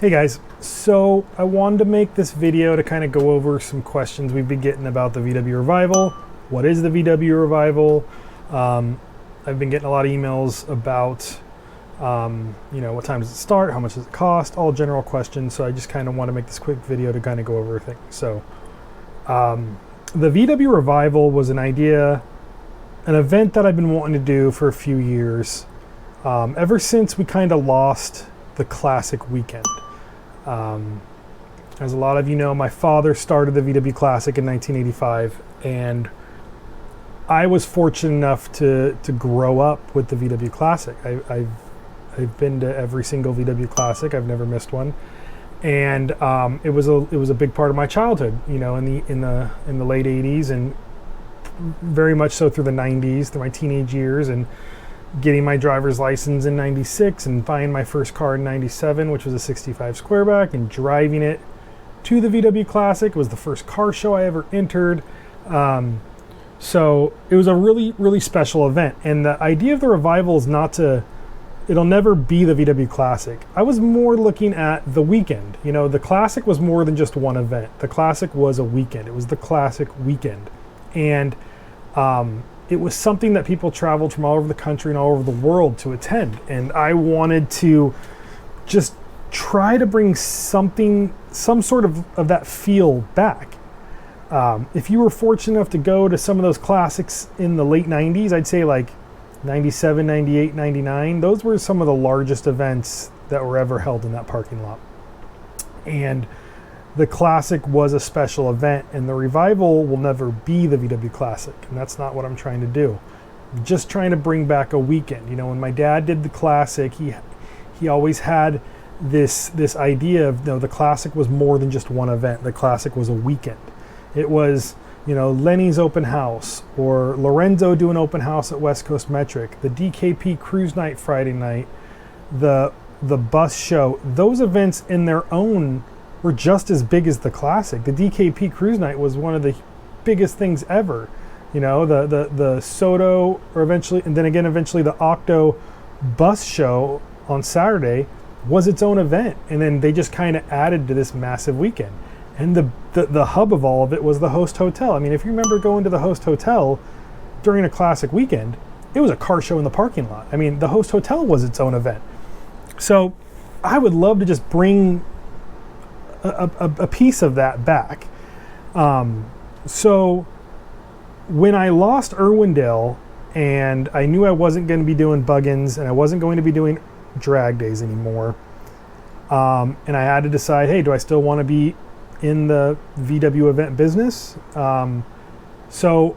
Hey guys, so I wanted to make this video to kind of go over some questions we've been getting about the VW Revival. What is the VW Revival? I've been getting a lot of emails about, what time does it start? How much does it cost? All general questions. So I just kind of want to make this quick video to kind of go over things. So the VW Revival was an event that I've been wanting to do for a few years. Ever since we kind of lost the Classic weekend. As a lot of you know, my father started the VW Classic in 1985, and I was fortunate enough to grow up with the VW Classic. I've been to every single VW Classic. I've never missed one, and it was a big part of my childhood. You know, in the late 80s and very much so through the 90s, through my teenage years, and getting my driver's license in 96 and buying my first car in 97, which was a 65 Squareback, and driving it to the VW Classic. It was the first car show I ever entered. So it was a really, really special event. And the idea of the Revival is it'll never be the VW Classic. I was more looking at the weekend. You know, the Classic was more than just one event. The Classic was a weekend. It was the Classic weekend. And it was something that people traveled from all over the country and all over the world to attend. And I wanted to just try to bring some sort of that feel back. If you were fortunate enough to go to some of those classics in the late 90s, I'd say like 97, 98, 99, those were some of the largest events that were ever held in that parking lot. And the Classic was a special event, and the Revival will never be the VW Classic, and that's not what I'm trying to do. I'm just trying to bring back a weekend. You know, when my dad did the Classic, he always had this idea of, the Classic was more than just one event. The Classic was a weekend. It was, Lenny's open house, or Lorenzo doing open house at West Coast Metric, the DKP Cruise Night Friday night, the bus show. Those events in their own were just as big as the Classic. The DKP Cruise Night was one of the biggest things ever. The Soto, or eventually the Octo bus show on Saturday was its own event. And then they just kind of added to this massive weekend. And the hub of all of it was the Host Hotel. I mean, if you remember going to the Host Hotel during a Classic weekend, it was a car show in the parking lot. I mean, the Host Hotel was its own event. So I would love to just bring a piece of that back. So when I lost Irwindale, and I knew I wasn't going to be doing bug-ins, and I wasn't going to be doing drag days anymore, and I had to decide, hey, do I still want to be in the VW event business? So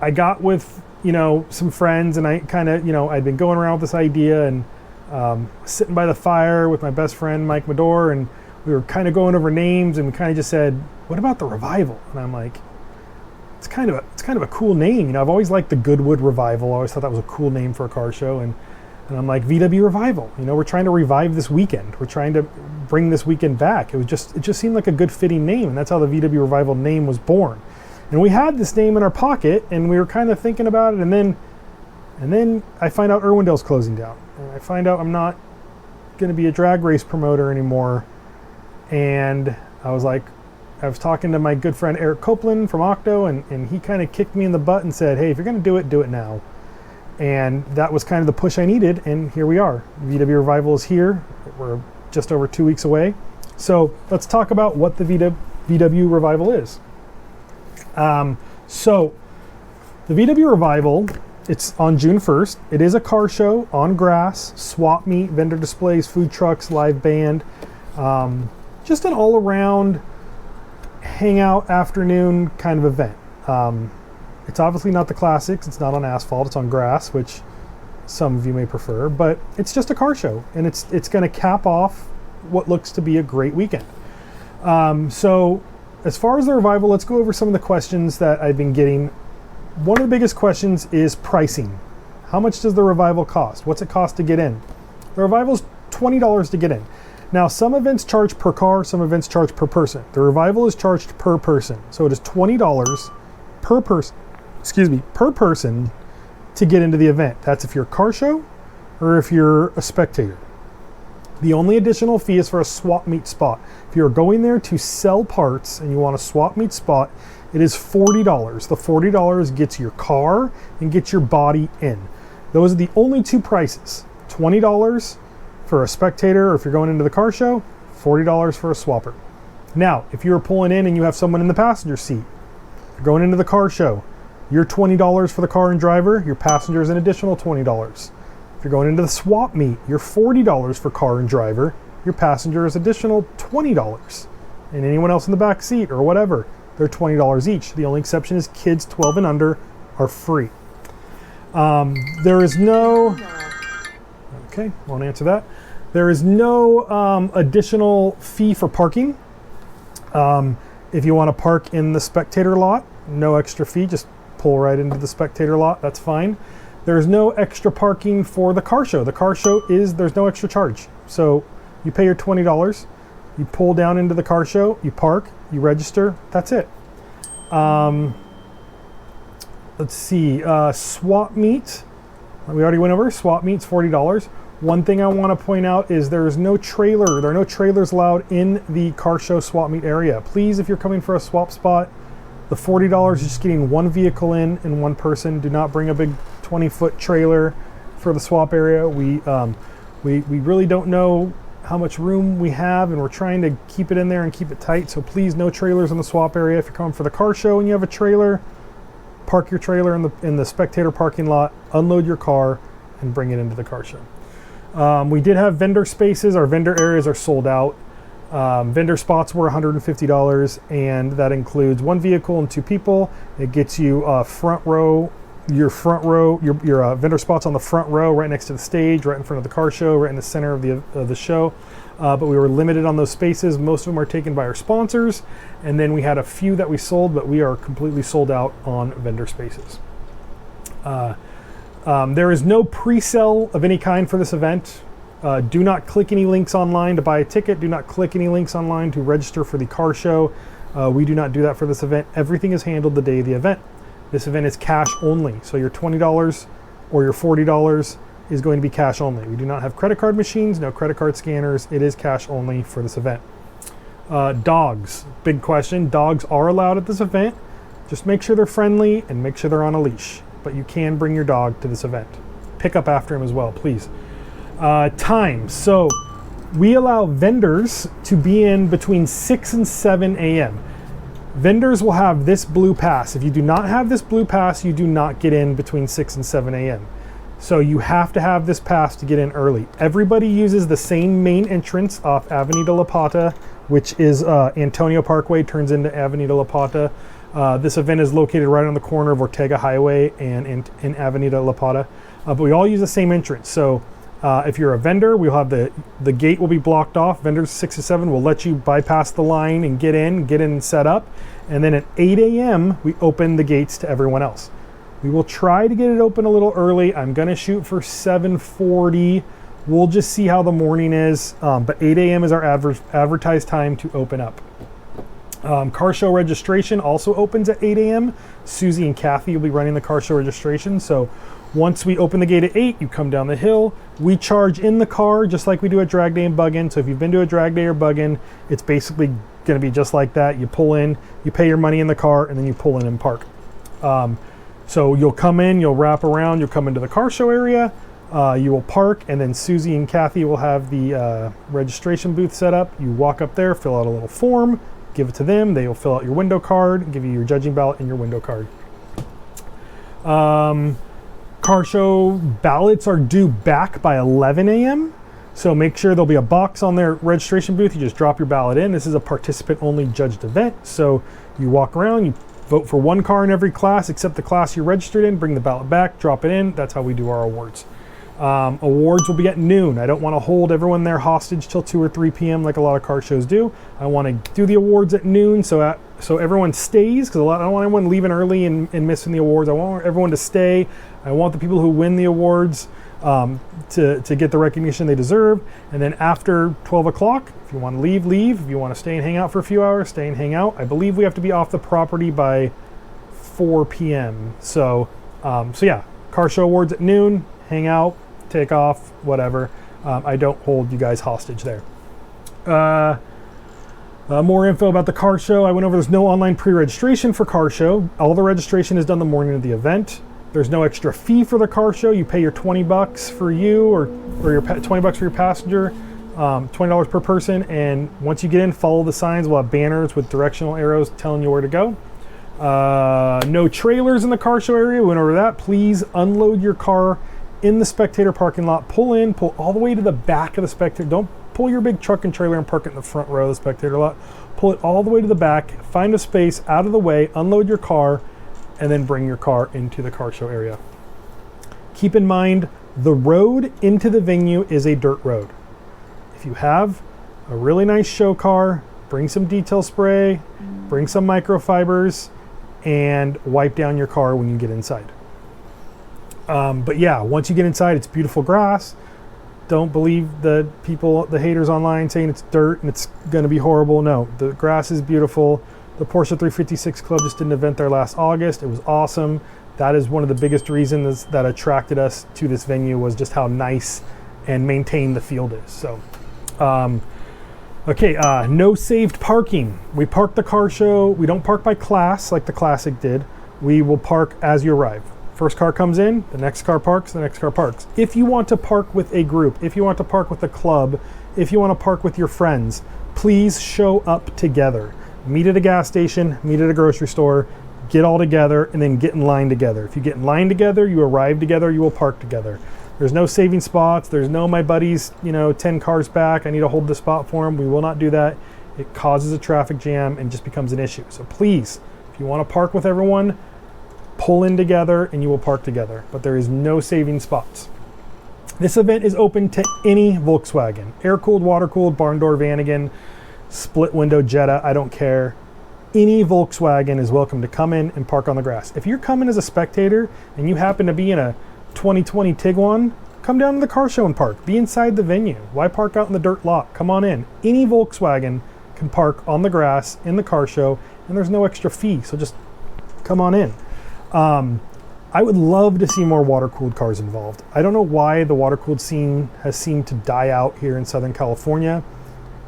I got with some friends, and I kind of I'd been going around with this idea, and sitting by the fire with my best friend Mike Medor, and we were kind of going over names, and we kind of just said, what about the Revival? And I'm like, it's kind of a cool name. I've always liked the Goodwood Revival. I always thought that was a cool name for a car show. And I'm like, VW Revival. We're trying to revive this weekend. We're trying to bring this weekend back. It just seemed like a good fitting name, and that's how the VW Revival name was born. And we had this name in our pocket, and we were kind of thinking about it, and then I find out Irwindale's closing down. And I find out I'm not going to be a drag race promoter anymore. And I was talking to my good friend Eric Copeland from Octo, and he kind of kicked me in the butt and said, hey, if you're going to do it now. And that was kind of the push I needed, and here we are. VW Revival is here. We're just over 2 weeks away. So let's talk about what the VW Revival is. So the VW Revival, it's on June 1st. It is a car show on grass, swap meet, vendor displays, food trucks, live band. Just an all-around hangout afternoon kind of event. It's obviously not the Classics. It's not on asphalt. It's on grass, which some of you may prefer. But it's just a car show, and it's going to cap off what looks to be a great weekend. So as far as the Revival, let's go over some of the questions that I've been getting. One of the biggest questions is pricing. How much does the Revival cost? What's it cost to get in? The Revival's $20 to get in. Now, some events charge per car, some events charge per person. The Revival is charged per person. So it is $20 per person to get into the event. That's if you're a car show or if you're a spectator. The only additional fee is for a swap meet spot. If you're going there to sell parts and you want a swap meet spot, it is $40. The $40 gets your car and gets your body in. Those are the only two prices. $20 for a spectator, or if you're going into the car show, $40 for a swapper. Now, if you're pulling in and you have someone in the passenger seat, you're going into the car show, you're $20 for the car and driver, your passenger is an additional $20. If you're going into the swap meet, you're $40 for car and driver, your passenger is additional $20. And anyone else in the back seat or whatever, they're $20 each. The only exception is kids 12 and under are free. There is no, okay, won't answer that. There is no additional fee for parking. If you want to park in the spectator lot, no extra fee, just pull right into the spectator lot, that's fine. There's no extra parking for the car show. The car show there's no extra charge. So you pay your $20, you pull down into the car show, you park, you register, that's it. Let's see, swap meet, we already went over, swap meet's $40. One thing I want to point out is there are no trailers allowed in the car show swap meet area. Please, if you're coming for a swap spot, the $40 is just getting one vehicle in and one person. Do not bring a big 20-foot trailer for the swap area. We really don't know how much room we have, and we're trying to keep it in there and keep it tight. So please, no trailers in the swap area. If you're coming for the car show and you have a trailer, park your trailer in the spectator parking lot, unload your car, and bring it into the car show. We did have vendor spaces. Our vendor areas are sold out. Vendor spots were $150, and that includes one vehicle and two people. It gets you front row, your vendor spots on the front row, right next to the stage, right in front of the car show, right in the center of the show. But we were limited on those spaces. Most of them are taken by our sponsors, and then we had a few that we sold, but we are completely sold out on vendor spaces. There is no pre-sale of any kind for this event. Do not click any links online to buy a ticket. Do not click any links online to register for the car show. We do not do that for this event. Everything is handled the day of the event. This event is cash only. So your $20 or your $40 is going to be cash only. We do not have credit card machines, no credit card scanners. It is cash only for this event. Dogs, big question. Dogs are allowed at this event. Just make sure they're friendly and make sure they're on a leash. But you can bring your dog to this event. Pick up after him as well, please. Time. So we allow vendors to be in between 6 and 7 a.m. Vendors will have this blue pass. If you do not have this blue pass, you do not get in between 6 and 7 a.m. So you have to have this pass to get in early. Everybody uses the same main entrance off Avenida La Plata, which is Antonio Parkway, turns into Avenida La Plata. This event is located right on the corner of Ortega Highway and Avenida La Plata. But we all use the same entrance. So if you're a vendor, we'll have the gate will be blocked off. Vendors 6 to 7 will let you bypass the line and get in and set up. And then at 8 a.m., we open the gates to everyone else. We will try to get it open a little early. I'm gonna shoot for 7:40. We'll just see how the morning is. But 8 a.m. is our advertised time to open up. Car show registration also opens at 8 a.m. Susie and Kathy will be running the car show registration. So once we open the gate at 8, you come down the hill. We charge in the car just like we do at drag day and bug-in. So if you've been to a drag day or bug-in, it's basically going to be just like that. You pull in, you pay your money in the car, and then you pull in and park. So you'll come in, you'll wrap around, you'll come into the car show area, you will park, and then Susie and Kathy will have the registration booth set up. You walk up there, fill out a little form, give it to them. They will fill out your window card, give you your judging ballot and your window card. Car show ballots are due back by 11 a.m. So make sure there'll be a box on their registration booth. You just drop your ballot in. This is a participant-only judged event. So you walk around, you vote for one car in every class except the class you're registered in, bring the ballot back, drop it in. That's how we do our awards. Awards will be at noon. I don't want to hold everyone there hostage till 2 or 3 p.m. like a lot of car shows do. I want to do the awards at noon so everyone stays, because I don't want anyone leaving early and missing the awards. I want everyone to stay. I want the people who win the awards to get the recognition they deserve. And then after 12 o'clock, if you want to leave, leave. If you want to stay and hang out for a few hours, stay and hang out. I believe we have to be off the property by 4 p.m. So yeah, car show awards at noon, hang out, take off, whatever. I don't hold you guys hostage there. More info about the car show. I went over, there's no online pre-registration for car show. All the registration is done the morning of the event. There's no extra fee for the car show. You pay your $20 for you or your $20 for your passenger, $20 per person. And once you get in, follow the signs. We'll have banners with directional arrows telling you where to go. No trailers in the car show area. We went over that. Please unload your car in the spectator parking lot. Pull in, pull all the way to the back of the spectator. Don't pull your big truck and trailer and park it in the front row of the spectator lot. Pull it all the way to the back. Find a space out of the way. Unload your car, and then bring your car into the car show area. Keep in mind, the road into the venue is a dirt road. If you have a really nice show car, bring some detail spray, bring some microfibers, and wipe down your car when you get inside. But yeah, once you get inside, it's beautiful grass. Don't believe the people, the haters online saying it's dirt and it's going to be horrible. No, the grass is beautiful. The Porsche 356 Club just did an event there last August. It was awesome. That is one of the biggest reasons that attracted us to this venue, was just how nice and maintained the field is. So, okay, no saved parking. We park the car show. We don't park by class like the Classic did. We will park as you arrive. First car comes in, the next car parks, the next car parks. If you want to park with a group, if you want to park with a club, if you want to park with your friends, please show up together. Meet at a gas station, meet at a grocery store, get all together, and then get in line together. If you get in line together, you arrive together, you will park together. There's no saving spots. There's no, my buddy's, 10 cars back, I need to hold the spot for him. We will not do that. It causes a traffic jam and just becomes an issue. So please, if you want to park with everyone, pull in together and you will park together. But there is no saving spots. This event is open to any Volkswagen. Air-cooled, water-cooled, barn door Vanagon, split window Jetta, I don't care. Any Volkswagen is welcome to come in and park on the grass. If you're coming as a spectator and you happen to be in a 2020 Tiguan, come down to the car show and park. Be inside the venue. Why park out in the dirt lot? Come on in. Any Volkswagen can park on the grass in the car show, and there's no extra fee, so just come on in. I would love to see more water-cooled cars involved. I don't know why the water-cooled scene has seemed to die out here in Southern California.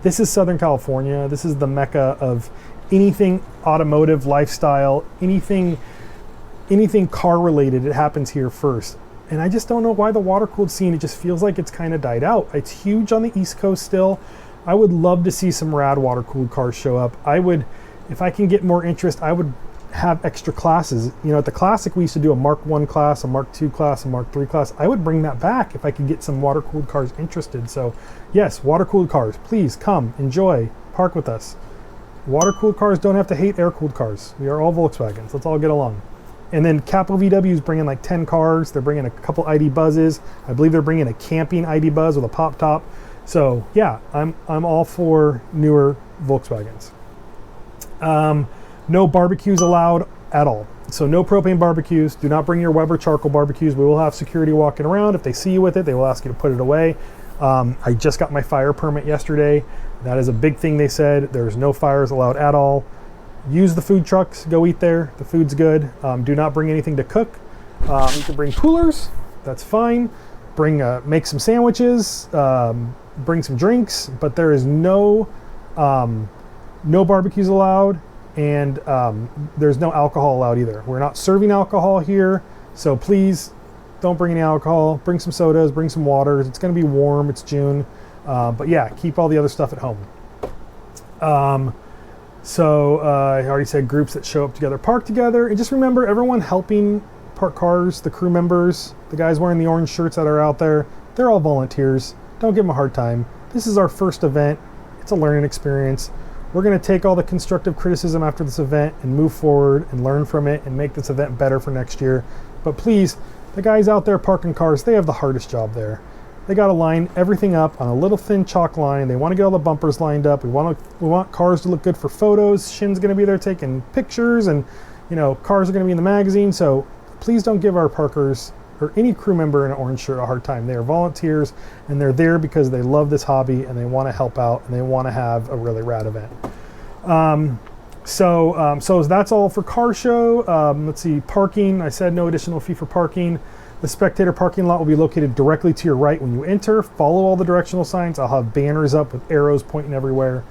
This is Southern California. This is the mecca of anything automotive, lifestyle, anything car related. It happens here first. And I just don't know why the water-cooled scene, it just feels like it's kind of died out. It's huge on the East Coast still. I would love to see some rad water-cooled cars show up. I would, if I can get more interest, I would have extra classes. At the Classic, we used to do a Mark 1 class, a Mark 2 class, a Mark 3 class. I would bring that back if I could get some water-cooled cars interested. So yes, water-cooled cars, please come, enjoy, park with us. Water-cooled cars don't have to hate air-cooled cars. We are all Volkswagens. Let's all get along. And then Capital VW is bringing like 10 cars. They're bringing a couple ID Buzzes. I believe they're bringing a camping ID Buzz with a pop top. So yeah, I'm all for newer Volkswagens. No barbecues allowed at all. So no propane barbecues. Do not bring your Weber charcoal barbecues. We will have security walking around. If they see you with it, they will ask you to put it away. I just got my fire permit yesterday. That is a big thing they said. There's no fires allowed at all. Use the food trucks. Go eat there. The food's good. Do not bring anything to cook. You can bring coolers. That's fine. Make some sandwiches. Bring some drinks. But there is no barbecues allowed. And there's no alcohol allowed either. We're not serving alcohol here, so please don't bring any alcohol. Bring some sodas, bring some waters. It's going to be warm. It's June. But yeah, keep all the other stuff at home. I already said groups that show up together, park together. And just remember, everyone helping park cars, the crew members, the guys wearing the orange shirts that are out there, they're all volunteers. Don't give them a hard time. This is our first event. It's a learning experience. We're going to take all the constructive criticism after this event and move forward and learn from it and make this event better for next year. But please, the guys out there parking cars, they have the hardest job there. They got to line everything up on a little thin chalk line. They want to get all the bumpers lined up. We want cars to look good for photos. Shin's going to be there taking pictures, and cars are going to be in the magazine. So please don't give our parkers or any crew member in an orange shirt a hard time. They are volunteers, and they're there because they love this hobby and they want to help out and they want to have a really rad event. So that's all for car show. Let's see, parking. I said no additional fee for parking. The spectator parking lot will be located directly to your right when you enter. Follow all the directional signs. I'll have banners up with arrows pointing everywhere.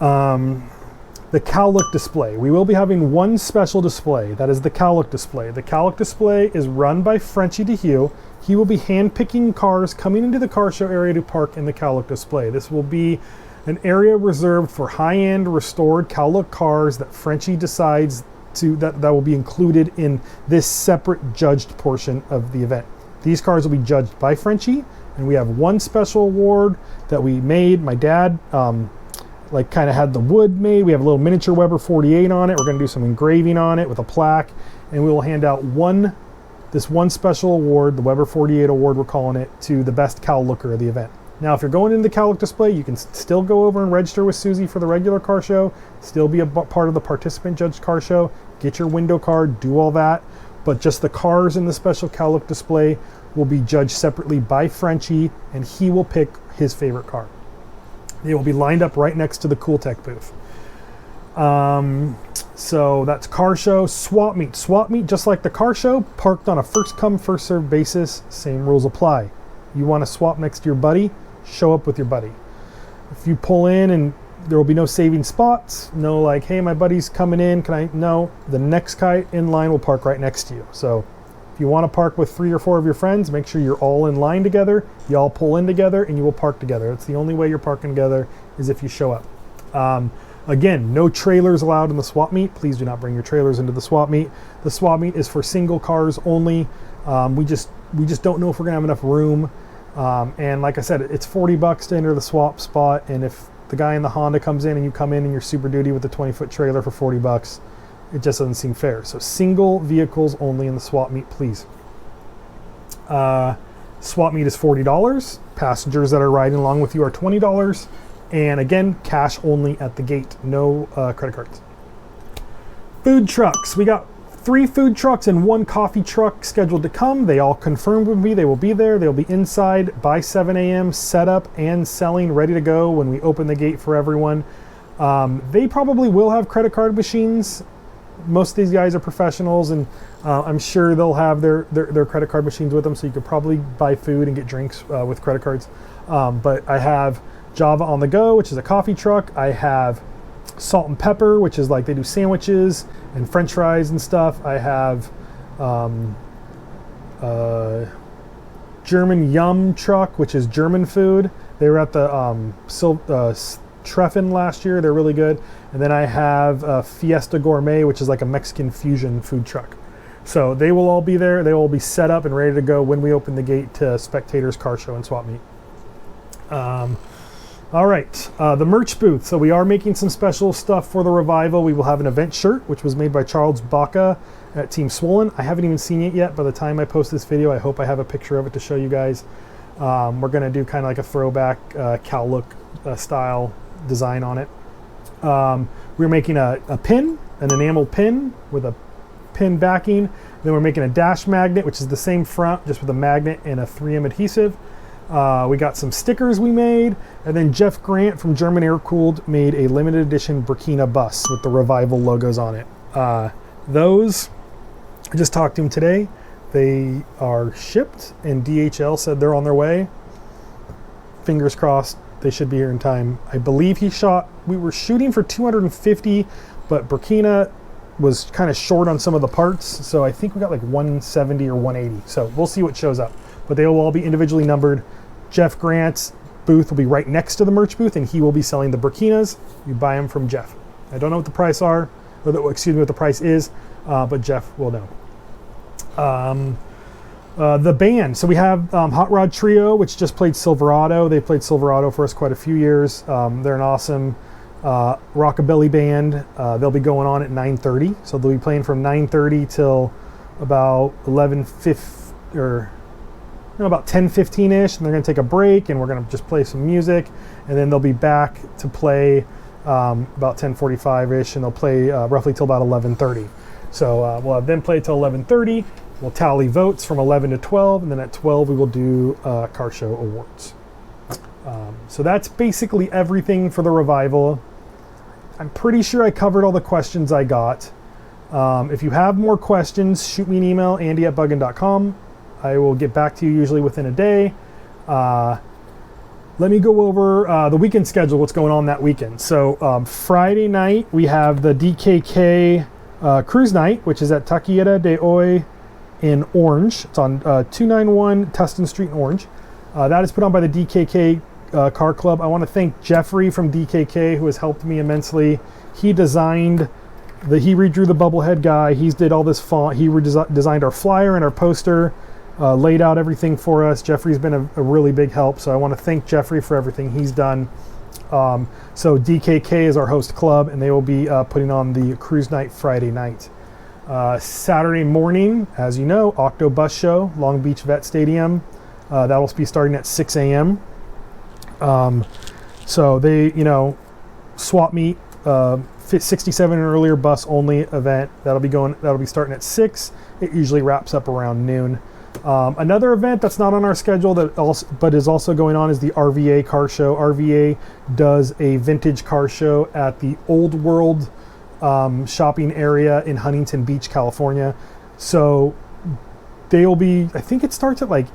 The Kuhltek display. We will be having one special display. That is the Kuhltek display. The Kuhltek display is run by Frenchie DeHue. He will be hand-picking cars coming into the car show area to park in the Kuhltek display. This will be an area reserved for high-end restored Kuhltek cars that Frenchie decides that will be included in this separate judged portion of the event. These cars will be judged by Frenchie, and we have one special award that we made. My dad kind of had the wood made. We have a little miniature Weber 48 on it. We're going to do some engraving on it with a plaque, and we will hand out this one special award, the Weber 48 award we're calling it, to the best Kuhlteker of the event. Now, if you're going into the Kuhltek display, you can still go over and register with Susie for the regular car show, still be a part of the participant judged car show, get your window card, do all that, but just the cars in the special Kuhltek display will be judged separately by Frenchie, and he will pick his favorite car. They will be lined up right next to the Kuhltek booth. So that's car show. Swap meet. Swap meet, just like the car show, parked on a first come, first served basis. Same rules apply. You want to swap next to your buddy, show up with your buddy. If you pull in and there will be no saving spots, no like, hey, my buddy's coming in, no, the next guy in line will park right next to you. So if you want to park with 3 or 4 of your friends, make sure you're all in line together, you all pull in together, and you will park together. That's the only way you're parking together, is if you show up. Again, no trailers allowed in the swap meet. Please do not bring your trailers into the swap meet. The swap meet is for single cars only. We just don't know if we're gonna have enough room. And like I said, it's $40 to enter the swap spot, and if the guy in the Honda comes in and you come in and you're Super Duty with a 20-foot trailer for $40, it just doesn't seem fair. So single vehicles only in the swap meet, please. Swap meet is $40. Passengers that are riding along with you are $20. And again, cash only at the gate, no credit cards. Food trucks. We got 3 food trucks and 1 coffee truck scheduled to come. They all confirmed with me. They will be there. They'll be inside by 7 a.m. set up and selling, ready to go when we open the gate for everyone. They probably will have credit card machines. Most of these guys are professionals, and I'm sure they'll have their credit card machines with them, so you could probably buy food and get drinks with credit cards. But I have Java on the Go, which is a coffee truck. I have Salt and Pepper, which is like they do sandwiches and French fries and stuff. I have German Yum truck, which is German food. They were at the Treffen last year. They're really good. And then I have Fiesta Gourmet, which is like a Mexican fusion food truck. So they will all be there. They will be set up and ready to go when we open the gate to Spectators Car Show and Swap Meet. All right, the merch booth. So we are making some special stuff for the revival. We will have an event shirt, which was made by Charles Baca at Team Swollen. I haven't even seen it yet. By the time I post this video, I hope I have a picture of it to show you guys. We're gonna do kind of like a throwback Kuhltek style design on it. We're making a pin, an enamel pin with a pin backing. Then we're making a dash magnet, which is the same front, just with a magnet and a 3M adhesive. We got some stickers we made, and then Jeff Grant from German Air Cooled made a limited edition Burkina bus with the Revival logos on it. Those, I just talked to him today. They are shipped, and DHL said they're on their way. Fingers crossed, they should be here in time. I believe we were shooting for 250, but Burkina was kind of short on some of the parts, so I think we got like 170 or 180. So we'll see what shows up. But they will all be individually numbered. Jeff Grant's booth will be right next to the merch booth, and he will be selling the Burkinas. You buy them from Jeff. I don't know what the price are, or what the price is, but Jeff will know. The band. So we have Hot Rod Trio, which just played Silverado. They played Silverado for us quite a few years. They're an awesome rockabilly band. They'll be going on at 9:30. So they'll be playing from 9:30 till about 11:50 or about 10:15-ish, and they're going to take a break, and we're going to just play some music, and then they'll be back to play about 10:45-ish, and they'll play roughly till about 11:30. So we'll have them play till 11:30. We'll tally votes from 11 to 12, and then at 12 we will do car show awards. So that's basically everything for the revival. I'm pretty sure I covered all the questions I got. If you have more questions, shoot me an email, andy@buggin.com. I will get back to you usually within a day. Let me go over the weekend schedule, what's going on that weekend. So Friday night, we have the DKK Cruise Night, which is at Taqueira de Oi in Orange. It's on 291 Tustin Street in Orange. That is put on by the DKK Car Club. I want to thank Jeffrey from DKK, who has helped me immensely. He redrew the Bubblehead guy. He's did all this font. He designed our flyer and our poster, laid out everything for us. Jeffrey's been a really big help, so I want to thank Jeffrey for everything he's done. So DKK is our host club, and they will be putting on the cruise night Friday night. Saturday morning, as you know, Octo Bus Show, Long Beach Vet Stadium. That will be starting at 6 a.m. So they, swap meet, 67 and earlier bus only event. That'll be starting at 6. It usually wraps up around noon. Another event that's not on our schedule but is also going on is the RVA car show. RVA does a vintage car show at the Old World shopping area in Huntington Beach, California. So they'll be, I think it starts at like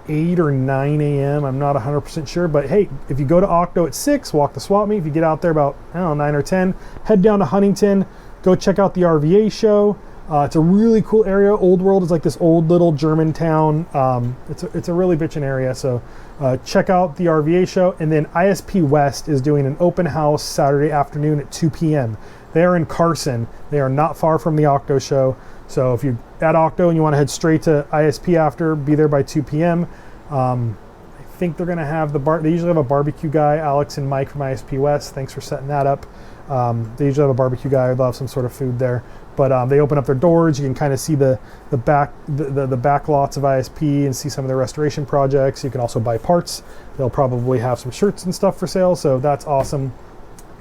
8 or 9 a.m. I'm not 100% sure, but hey, if you go to Octo at 6, walk the swap meet. If you get out there about 9 or 10, head down to Huntington, go check out the RVA show. It's a really cool area. Old World is like this old little German town. It's a really bitchin' area, so check out the RVA show. And then ISP West is doing an open house Saturday afternoon at 2 p.m. They are in Carson. They are not far from the Octo show. So if you're at Octo and you want to head straight to ISP after, be there by 2 p.m. I think they're going to have they usually have a barbecue guy, Alex and Mike from ISP West. Thanks for setting that up. They usually have a barbecue guy. They'll have some sort of food there. But they open up their doors. You can kind of see the back lots of ISP and see some of their restoration projects. You can also buy parts. They'll probably have some shirts and stuff for sale. So that's awesome.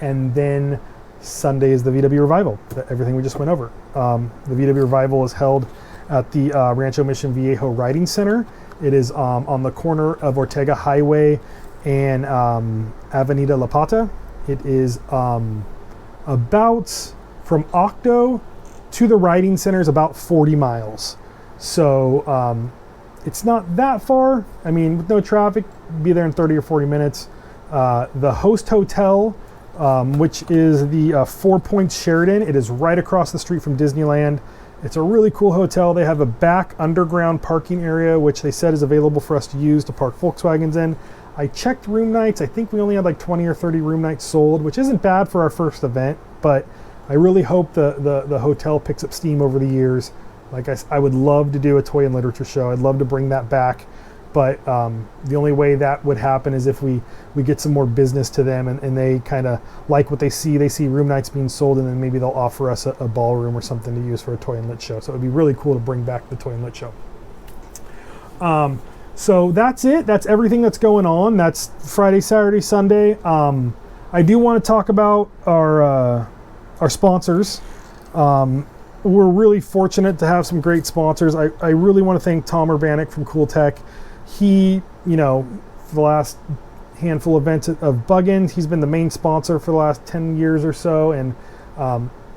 And then Sunday is the VW Revival, everything we just went over. The VW Revival is held at the Rancho Mission Viejo Riding Center. It is on the corner of Ortega Highway and Avenida La Plata. It is about, from Octo to the Riding Center is about 40 miles. So it's not that far. I mean, with no traffic, be there in 30 or 40 minutes. The host hotel, which is the 4 Points Sheraton. It is right across the street from Disneyland. It's a really cool hotel. They have a back underground parking area, which they said is available for us to use to park Volkswagens in. I checked room nights. I think we only had like 20 or 30 room nights sold, which isn't bad for our first event, but I really hope the hotel picks up steam over the years. Like I would love to do a toy and literature show. I'd love to bring that back. But the only way that would happen is if we get some more business to them and they kind of like what they see. They see room nights being sold, and then maybe they'll offer us a ballroom or something to use for a toy and lit show. So it would be really cool to bring back the toy and lit show. So that's it. That's everything that's going on. That's Friday, Saturday, Sunday. I do want to talk about our sponsors. We're really fortunate to have some great sponsors. I really want to thank Tom Urbanek from Kuhltek. He, for the last handful of events of Bug-Ins, he's been the main sponsor for the last 10 years or so, and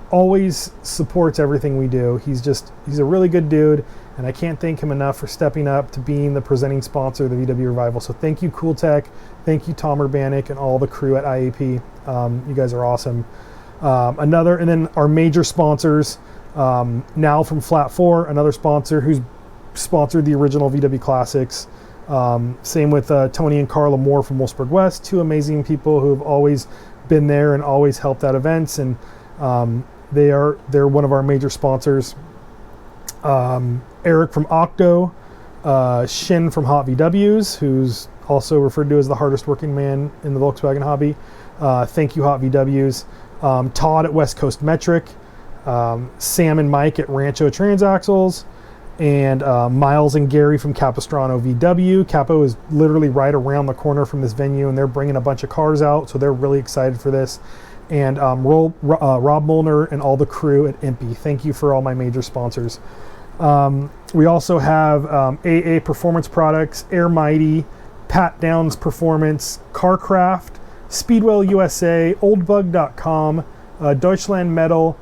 always supports everything we do. He's a really good dude, and I can't thank him enough for stepping up to being the presenting sponsor of the VW Revival. So thank you, Kuhltek. Thank you, Tom Urbanek, and all the crew at IAP. You guys are awesome. And then our major sponsors, now from Flat 4, another sponsor who's sponsored the original VW Classics. Same with Tony and Carla Moore from Wolfsburg West, two amazing people who have always been there and always helped at events, and they're one of our major sponsors. Eric from Octo, Shin from Hot VWs, who's also referred to as the hardest working man in the Volkswagen hobby. Thank you, Hot VWs. Todd at West Coast Metric, Sam and Mike at Rancho Transaxles, and Miles and Gary from Capistrano VW. Capo is literally right around the corner from this venue, and they're bringing a bunch of cars out, so they're really excited for this. And Rob Molnar and all the crew at Impy. Thank you for all my major sponsors. We also have AA Performance Products, Air Mighty, Pat Downs Performance, Carcraft, Speedwell USA, Oldbug.com, Deutschland Metal,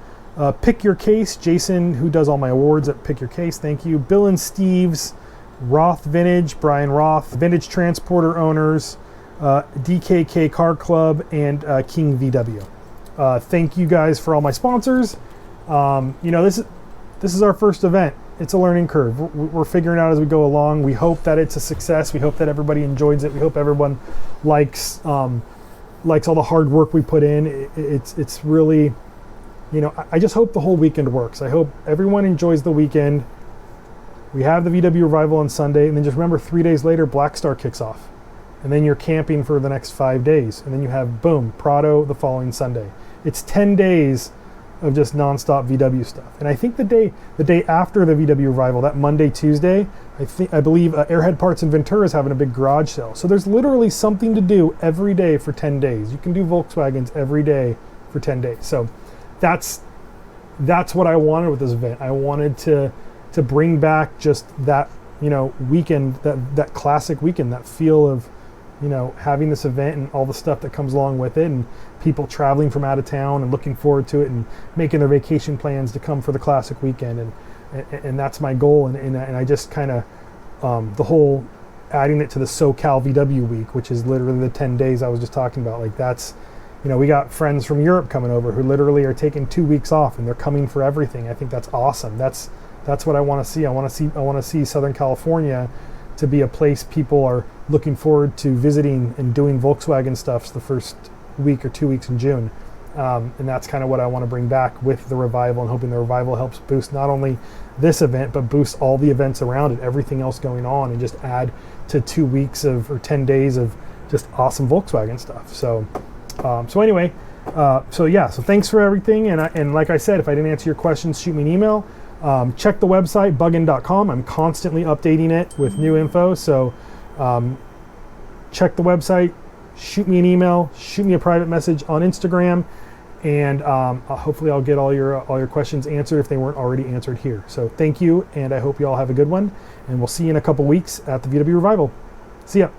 Pick Your Case, Jason, who does all my awards at Pick Your Case, thank you. Bill and Steve's, Roth Vintage, Brian Roth, Vintage Transporter owners, DKK Car Club, and King VW. Thank you guys for all my sponsors. This is our first event. It's a learning curve. We're figuring out as we go along. We hope that it's a success. We hope that everybody enjoys it. We hope everyone likes all the hard work we put in. It's really, I just hope the whole weekend works. I hope everyone enjoys the weekend. We have the VW Revival on Sunday, and then just remember 3 days later, Black Star kicks off. And then you're camping for the next 5 days. And then you have, boom, Prado the following Sunday. It's 10 days of just nonstop VW stuff. And I think the day after the VW Revival, that Monday, Tuesday, I believe Airhead Parts in Ventura is having a big garage sale. So there's literally something to do every day for 10 days. You can do Volkswagens every day for 10 days. So that's what I wanted with this event. I wanted to bring back just that, weekend, that classic weekend, that feel of, having this event and all the stuff that comes along with it, and people traveling from out of town and looking forward to it and making their vacation plans to come for the classic weekend. And that's my goal. And I just kind of, the whole adding it to the SoCal VW week, which is literally the 10 days I was just talking about. Like that's, we got friends from Europe coming over who literally are taking 2 weeks off and they're coming for everything. I think that's awesome. That's what I want to see. I want to see Southern California to be a place people are looking forward to visiting and doing Volkswagen stuff the first week or 2 weeks in June. And that's kind of what I want to bring back with the Revival, and hoping the Revival helps boost not only this event, but boost all the events around it, everything else going on, and just add to 2 weeks or 10 days of just awesome Volkswagen stuff. So anyway, so thanks for everything. And like I said, if I didn't answer your questions, shoot me an email. Check the website, buggin.com. I'm constantly updating it with new info. So check the website, shoot me an email, shoot me a private message on Instagram, and hopefully I'll get all your questions answered if they weren't already answered here. So thank you, and I hope you all have a good one, and we'll see you in a couple weeks at the VW Revival. See ya.